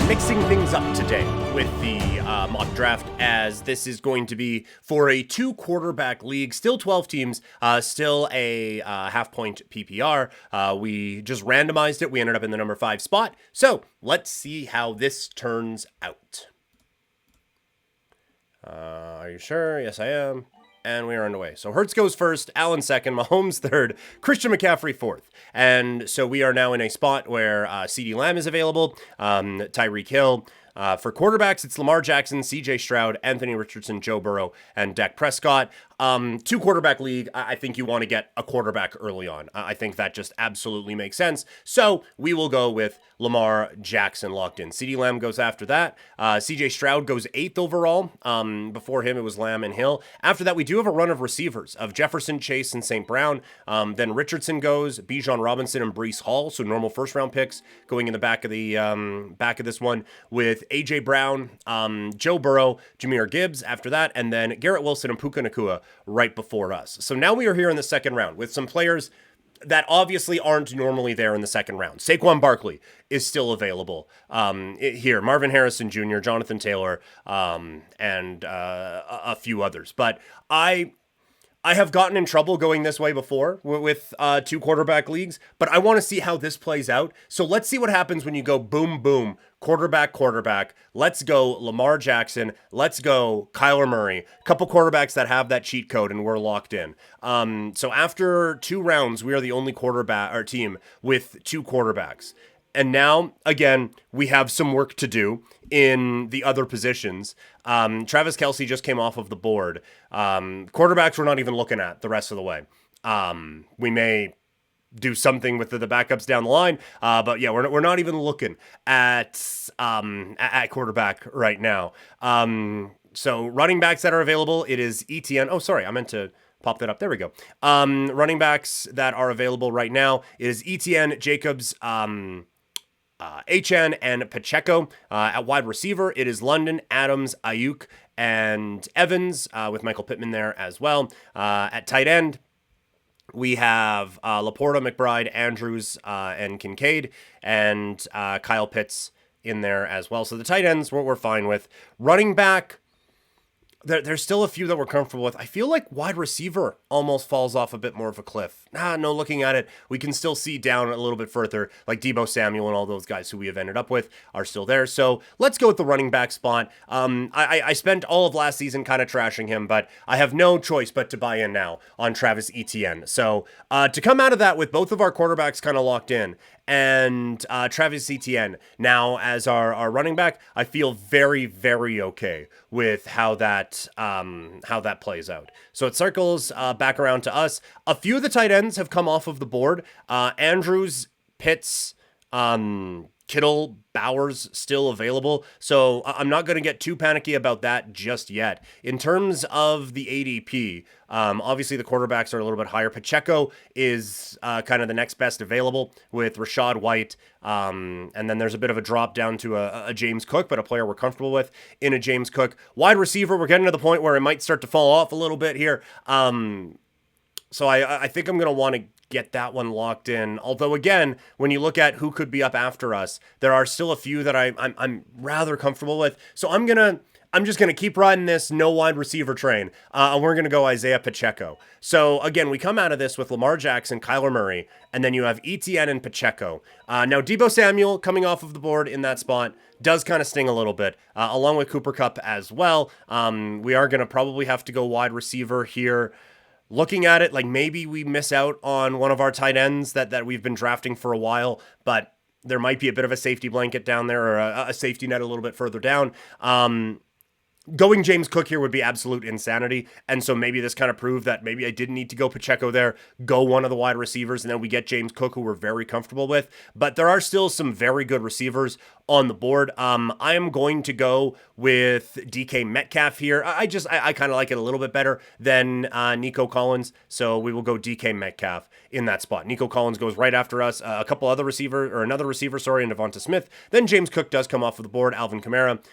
mixing things up today with the mock draft, as this is going to be for a 2-quarterback league, still 12 teams, still a half-point PPR. We just randomized it. We ended up in the number 5 spot. So let's see how this turns out. Are you sure? Yes, I am. And we are underway. So Hurts goes first, Allen second, Mahomes third, Christian McCaffrey fourth. And so we are now in a spot where CeeDee Lamb is available, Tyreek Hill. For quarterbacks, it's Lamar Jackson, CJ Stroud, Anthony Richardson, Joe Burrow, and Dak Prescott. 2-quarterback league, I think you want to get a quarterback early on. I think that just absolutely makes sense. So we will go with Lamar Jackson locked in. CeeDee Lamb goes after that. CJ Stroud goes 8th overall. Before him, it was Lamb and Hill. After that, we do have a run of receivers of Jefferson, Chase, and St. Brown. Then Richardson goes, Bijan Robinson, and Breece Hall. So normal first-round picks going in the back of this one with A.J. Brown, Joe Burrow, Jahmyr Gibbs after that, and then Garrett Wilson and Puka Nacua right before us. So now we are here in the second round with some players that obviously aren't normally there in the second round. Saquon Barkley is still available here. Marvin Harrison Jr., Jonathan Taylor, and a few others. But I have gotten in trouble going this way before with 2-quarterback leagues, but I want to see how this plays out. So let's see what happens when you go boom, boom, quarterback. Let's go Lamar Jackson. Let's go Kyler Murray. A couple quarterbacks that have that cheat code, and we're locked in. So after 2 rounds, we are the only team with 2 quarterbacks. And now, again, we have some work to do in the other positions. Travis Kelce just came off of the board. Quarterbacks we're not even looking at the rest of the way. We may do something with the backups down the line, but yeah, we're not even looking at quarterback right now. So running backs that are available, it is ETN. Oh, sorry, I meant to pop that up. There we go. Running backs that are available right now is ETN, Jacobs, HN, and Pacheco. At wide receiver, it is London, Adams, Ayuk, and Evans, with Michael Pittman there as well. At tight end, we have Laporta, McBride, Andrews, and Kincaid, and Kyle Pitts in there as well. So the tight ends we're fine with. Running back, there's still a few that we're comfortable with. I feel like wide receiver almost falls off a bit more of a cliff. No, looking at it, we can still see down a little bit further, like Deebo Samuel and all those guys who we have ended up with are still there. So let's go with the running back spot. I spent all of last season kind of trashing him, but I have no choice but to buy in now on Travis Etienne. So to come out of that with both of our quarterbacks kind of locked in, and Travis Etienne now as our running back, I feel very, very okay with how that plays out. So it circles back around to us. A few of the tight ends have come off of the board. Andrews, Pitts, Kittle, Bowers still available. So I'm not going to get too panicky about that just yet. In terms of the ADP, obviously the quarterbacks are a little bit higher. Pacheco is kind of the next best available with Rashad White. And then there's a bit of a drop down to a James Cook, but a player we're comfortable with in a James Cook. Wide receiver, we're getting to the point where it might start to fall off a little bit here. So I think I'm going to want to get that one locked in. Although, again, when you look at who could be up after us, there are still a few that I'm rather comfortable with. So I'm just going to keep riding this no wide receiver train. And we're going to go Isaiah Pacheco. So, again, we come out of this with Lamar Jackson, Kyler Murray, and then you have ETN and Pacheco. Now, Deebo Samuel coming off of the board in that spot does kind of sting a little bit, along with Cooper Kupp as well. We are going to probably have to go wide receiver here. Looking at it, like maybe we miss out on one of our tight ends that we've been drafting for a while, but there might be a bit of a safety blanket down there, or a safety net a little bit further down. Going James Cook here would be absolute insanity, and so maybe this kind of proved that maybe I didn't need to go Pacheco there, go one of the wide receivers, and then we get James Cook, who we're very comfortable with. But there are still some very good receivers on the board. I am going to go with DK Metcalf here. I kind of like it a little bit better than Nico Collins, so we will go DK Metcalf in that spot. Nico Collins goes right after us. Another receiver, and Devonta Smith. Then James Cook does come off of the board. Alvin Kamara,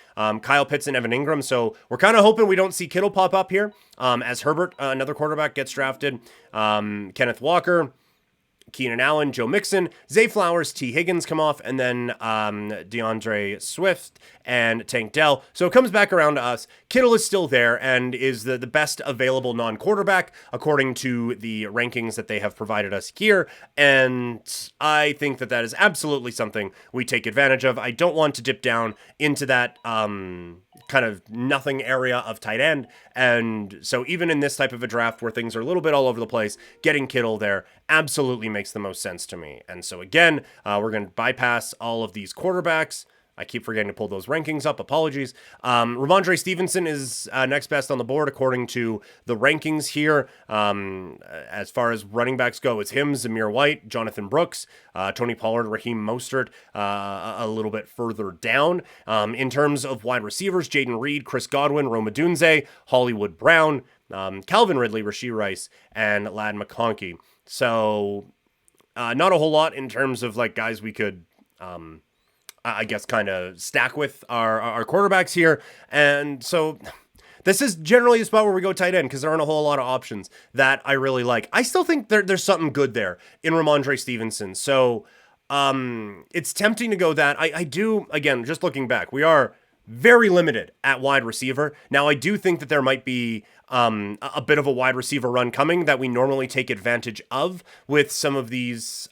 Kyle Pitts, and Evan Ingram. So we're kind of hoping we don't see Kittle pop up here as Herbert, another quarterback, gets drafted. Kenneth Walker, Keenan Allen, Joe Mixon, Zay Flowers, T. Higgins come off, and then DeAndre Swift and Tank Dell. So it comes back around to us. Kittle is still there and is the best available non-quarterback according to the rankings that they have provided us here. And I think that is absolutely something we take advantage of. I don't want to dip down into that kind of nothing area of tight end. And so even in this type of a draft where things are a little bit all over the place, getting Kittle there absolutely makes the most sense to me. And so again, we're going to bypass all of these quarterbacks. I keep forgetting to pull those rankings up. Apologies. Ramondre Stevenson is next best on the board according to the rankings here. As far as running backs go, it's him, Zamir White, Jonathan Brooks, Tony Pollard, Raheem Mostert a little bit further down. In terms of wide receivers, Jaden Reed, Chris Godwin, Rome Odunze, Hollywood Brown, Calvin Ridley, Rashee Rice, and Ladd McConkey. So not a whole lot in terms of like guys we could I guess kind of stack with our quarterbacks here. And so this is generally a spot where we go tight end because there aren't a whole lot of options that I really like. I still think there's something good there in Ramondre Stevenson. So it's tempting to go that. I do, again, just looking back, we are very limited at wide receiver. Now, I do think that there might be a bit of a wide receiver run coming that we normally take advantage of with some of these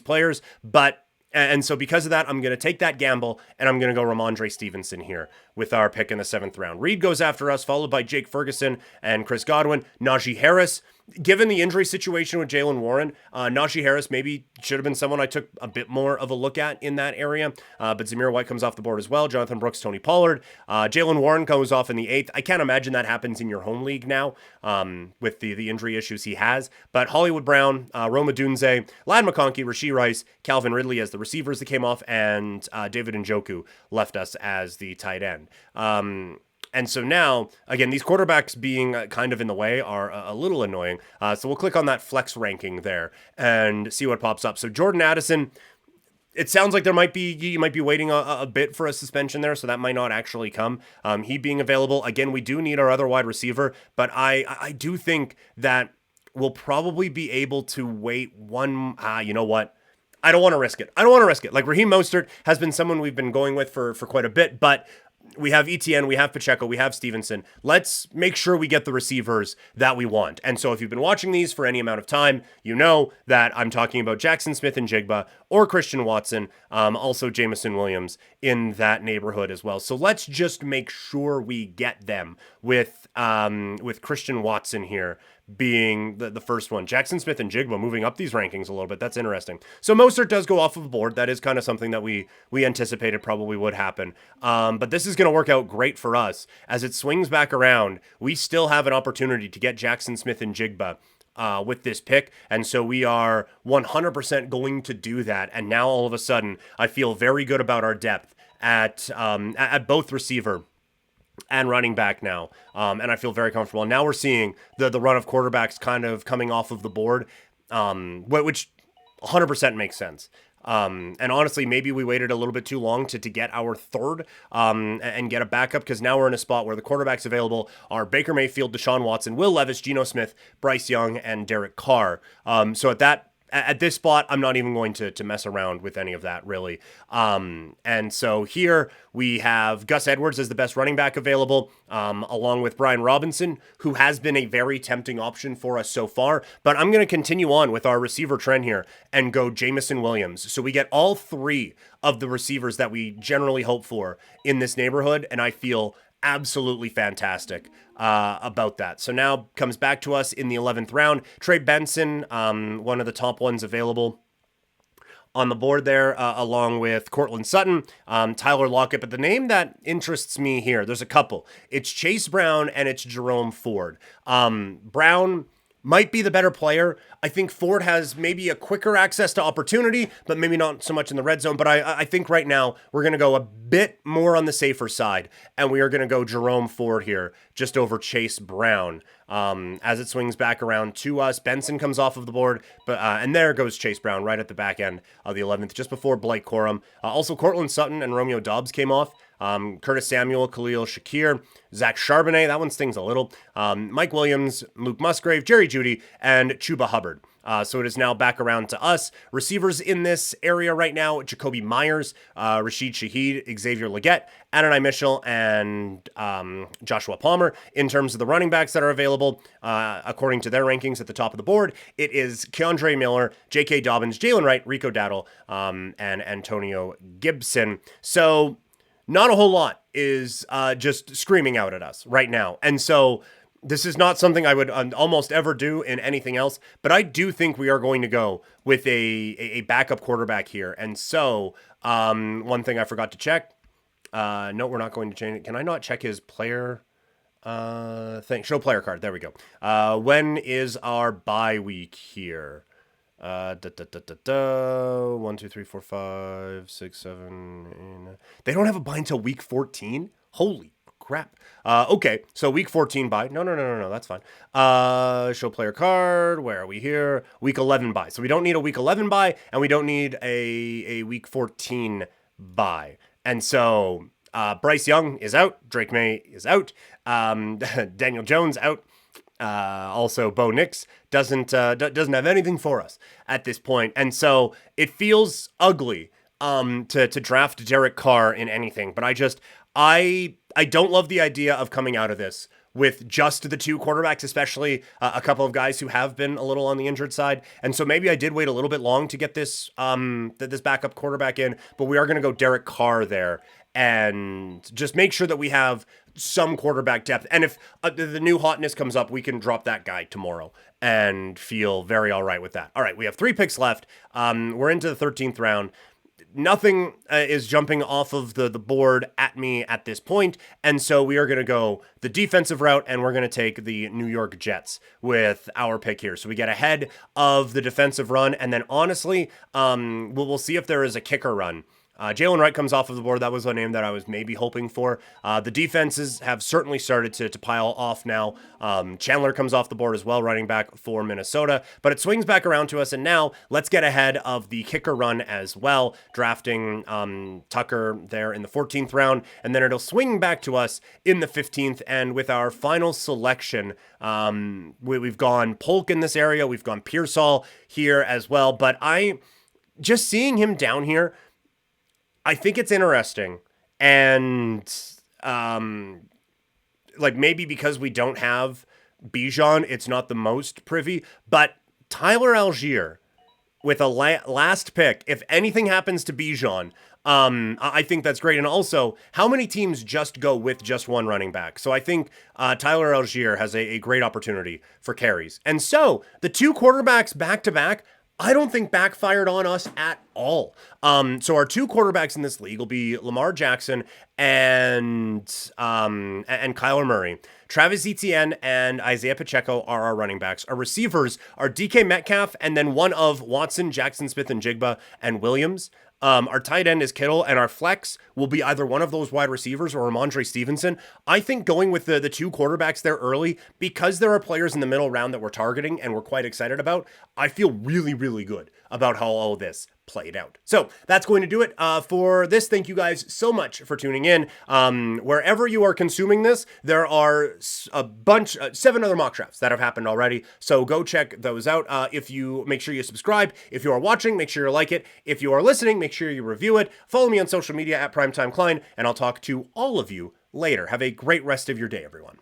players, and so because of that, I'm going to take that gamble, and I'm going to go Ramondre Stevenson here with our pick in the 7th round. Reed goes after us, followed by Jake Ferguson and Chris Godwin. Najee Harris, given the injury situation with Jaylen Warren, Najee Harris maybe should have been someone I took a bit more of a look at in that area, but Zamir White comes off the board as well. Jonathan Brooks, Tony Pollard. Jaylen Warren goes off in the 8th. I can't imagine that happens in your home league now with the injury issues he has, but Hollywood Brown, Rome Odunze, Ladd McConkey, Rashee Rice, Calvin Ridley as the receivers that came off, and David Njoku left us as the tight end. And so now, again, these quarterbacks being kind of in the way are a little annoying. So we'll click on that flex ranking there and see what pops up. So Jordan Addison, it sounds like you might be waiting a bit for a suspension there, so that might not actually come. He being available, again, we do need our other wide receiver, but I do think that we'll probably be able to wait one. You know what? I don't want to risk it. Like Raheem Mostert has been someone we've been going with for quite a bit, but we have ETN, we have Pacheco, we have Stevenson. Let's make sure we get the receivers that we want. And so if you've been watching these for any amount of time, you know that I'm talking about Jackson Smith and Jigba or Christian Watson, also Jameson Williams in that neighborhood as well. So let's just make sure we get them with Christian Watson here being the first one. Jackson Smith and Jigba moving up these rankings a little bit. That's interesting. So Mostert does go off of the board. That is kind of something that we anticipated probably would happen. But this is going to work out great for us. As it swings back around, we still have an opportunity to get Jackson Smith and Jigba with this pick. And so we are 100% going to do that. And now all of a sudden, I feel very good about our depth at both receiver and running back now. And I feel very comfortable. And now we're seeing the run of quarterbacks kind of coming off of the board, which 100% makes sense. And honestly, maybe we waited a little bit too long to get our third and get a backup, because now we're in a spot where the quarterbacks available are Baker Mayfield, Deshaun Watson, Will Levis, Geno Smith, Bryce Young, and Derek Carr. So at this spot, I'm not even going to mess around with any of that, really. And so here we have Gus Edwards as the best running back available, along with Brian Robinson, who has been a very tempting option for us so far. But I'm going to continue on with our receiver trend here and go Jameson Williams. So we get all three of the receivers that we generally hope for in this neighborhood, and I feel absolutely fantastic about that. So now comes back to us in the 11th round. Trey Benson, one of the top ones available on the board there, along with Cortland Sutton, Tyler Lockett. But the name that interests me here, there's a couple. It's Chase Brown and it's Jerome Ford. Brown might be the better player. I think Ford has maybe a quicker access to opportunity, but maybe not so much in the red zone. But I think right now we're going to go a bit more on the safer side, and we are going to go Jerome Ford here, just over Chase Brown. As it swings back around to us, Benson comes off of the board, but and there goes Chase Brown right at the back end of the 11th, just before Blake Corum. Also, Cortland Sutton and Romeo Doubs came off. Curtis Samuel, Khalil Shakir, Zach Charbonnet, that one stings a little, Mike Williams, Luke Musgrave, Jerry Jeudy, and Chuba Hubbard. So it is now back around to us. Receivers in this area right now, Jacoby Myers, Rashid Shaheed, Xavier Legette, Adonai Mitchell, and Joshua Palmer. In terms of the running backs that are available, according to their rankings at the top of the board, it is Keandre Miller, J.K. Dobbins, Jalen Wright, Rico Dowdle, and Antonio Gibson. So not a whole lot is just screaming out at us right now. And so this is not something I would almost ever do in anything else, but I do think we are going to go with a backup quarterback here. And so one thing I forgot to check. No, we're not going to change it. Can I not check his player thing? Show player card. There we go. When is our bye week here? 1, 2, 3, 4, 5, 6, 7, 8, 9. They don't have a bye until week 14? Holy crap. Okay, so week 14 bye. No, that's fine. Show player card. Where are we here? Week 11 bye. So we don't need a week 11 bye, and we don't need a week 14 bye. And so Bryce Young is out. Drake May is out. Daniel Jones out. Also, Bo Nix doesn't have anything for us at this point, and so it feels ugly to draft Derek Carr in anything. But I don't love the idea of coming out of this with just the two quarterbacks, especially a couple of guys who have been a little on the injured side. And so maybe I did wait a little bit long to get this this backup quarterback in, but we are going to go Derek Carr there and just make sure that we have some quarterback depth. And if the new hotness comes up, we can drop that guy tomorrow and feel very all right with that. All right, we have 3 picks left. We're into the 13th round. Nothing is jumping off of the board at me at this point, and so we are going to go the defensive route, and we're going to take the New York Jets with our pick here. So we get ahead of the defensive run, and then honestly, we'll see if there is a kicker run. Jalen Wright comes off of the board. That was a name that I was maybe hoping for. The defenses have certainly started to pile off now. Chandler comes off the board as well, running back for Minnesota. But it swings back around to us, and now let's get ahead of the kicker run as well, drafting Tucker there in the 14th round. And then it'll swing back to us in the 15th. And with our final selection, we've gone Polk in this area. We've gone Pearsall here as well. But just seeing him down here, I think it's interesting, and maybe because we don't have Bijan, it's not the most privy, but Tyler Algier with a last pick, if anything happens to Bijan, I think that's great. And also, how many teams just go with just one running back? So I think Tyler Algier has a great opportunity for carries. And so the 2 quarterbacks back-to-back, I don't think backfired on us at all. So our 2 quarterbacks in this league will be Lamar Jackson and Kyler Murray. Travis Etienne and Isaiah Pacheco are our running backs. Our receivers are DK Metcalf and then one of Watson, Jackson Smith and Jigba, and Williams. Our tight end is Kittle, and our flex will be either one of those wide receivers or Ramondre Stevenson. I think going with the 2 quarterbacks there early, because there are players in the middle round that we're targeting and we're quite excited about, I feel really, really good about how all of this played out. So that's going to do it for this. Thank you guys so much for tuning in. Wherever you are consuming this, there are a bunch, 7 other mock drafts that have happened already. So go check those out. If you make sure you subscribe. If you are watching, make sure you like it. If you are listening, make sure you review it. Follow me on social media at Primetime Klein, and I'll talk to all of you later. Have a great rest of your day, everyone.